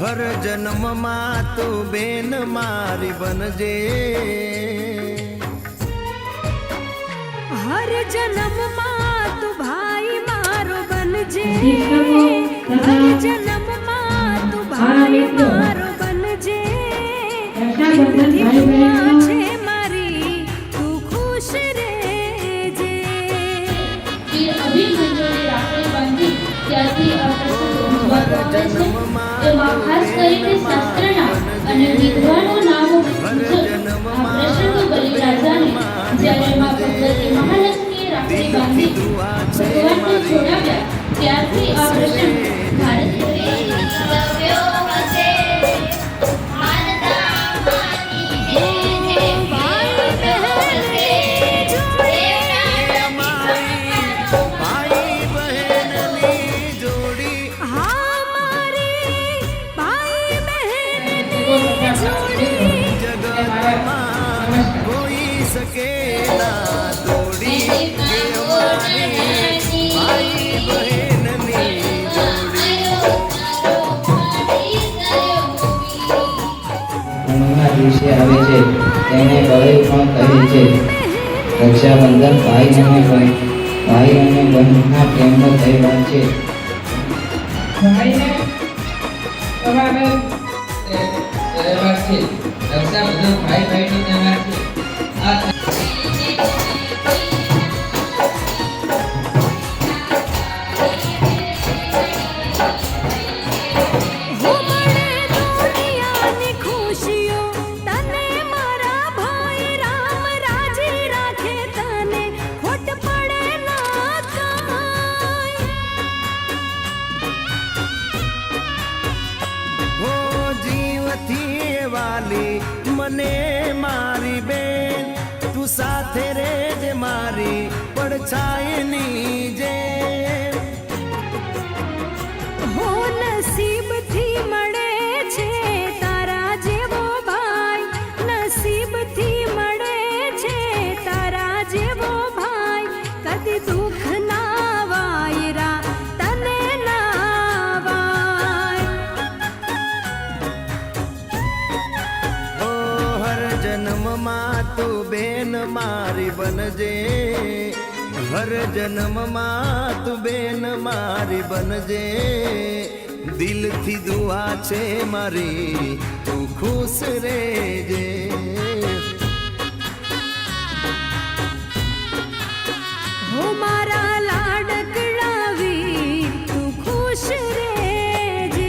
हर जन्म मां तू बेन मारी बनजे, हर जन्म मां तू भाई मारो बनजे, हर जन्म मां तू भाई मारो बनजे। छे मारी तू खुश रहेजे। वीर अभिमन्युने રાખડી બાંધી ત્યારથી આ પ્રસંગ ઉજવવામાં આવે છે। એમાં ખાસ કરીને શાસ્ત્રના અને વિદ્વાનો નામો મુજબ આ પ્રસંગ બલિરાજાને જ્યારે માં ભગવતી મહાલક્ષ્મીએ રાખડી બાંધી ભગવાનને છોડાવ્યા ત્યારથી આ પ્રસંગ દિવસે આવે છે તેને બળે પણ કહે છે। રક્ષાબંધન ભાઈ અને બહેનના પ્રેમનો તહેવાર છે। ભાઈને તમારે તહેવાર છે। રક્ષાબંધન ભાઈનો તહેવાર છે। मने मारी बेन तू साथे रेज मारी पड़छायनी जे हो नसीब थी मळे छे तारा जेवो भाई, नसीब थी मळे छे तारा जेवो भाई। कदी दुख ना वायरा तने ना वाय। जन्म मां तू बेन मारी बनजे, हर जन्म मां तू बेन मारी बनजे। दिल थी दुआ छे मारी तू खुश रहेजे। हो मारा लाडकड़ा वीर तू खुश रहेजे।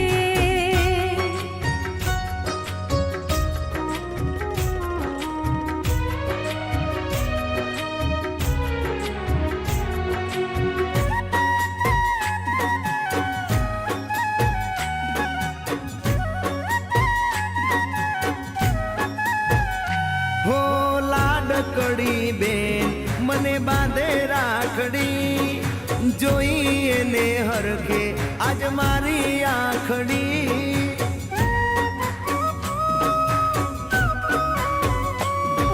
लाडकड़ी बेन मने बांधे राखड़ी, जोई ने हरखे आज मारी आखड़ी।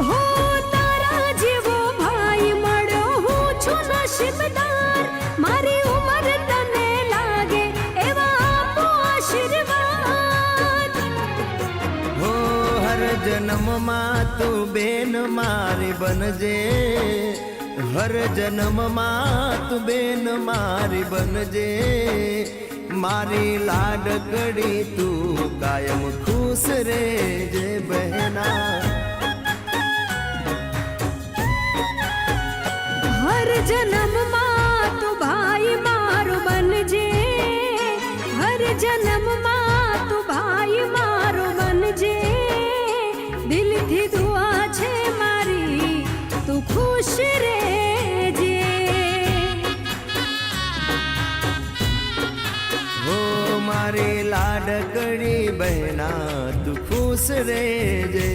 हो तारा जेवो भाई मळ्यो हूँ छुं नसीबदार। मारी उमर तने लागे एवा आपो आशीर्वाद। हो हर जन्म मां तू बेन मारी बनजे, हर जन्म मां तू बेन मारी बनजे। मारी लाडकड़ी तू कायम खुश रहेजे बहना। हर जन्म मां तू भाई मारो बनजे, हर जन्म मां तू भाई मारो बनजे। दिल थी दुआ छे मारी तू खुश रहेजे। हो मारी लाडकड़ी बहना तू खुश रहेजे।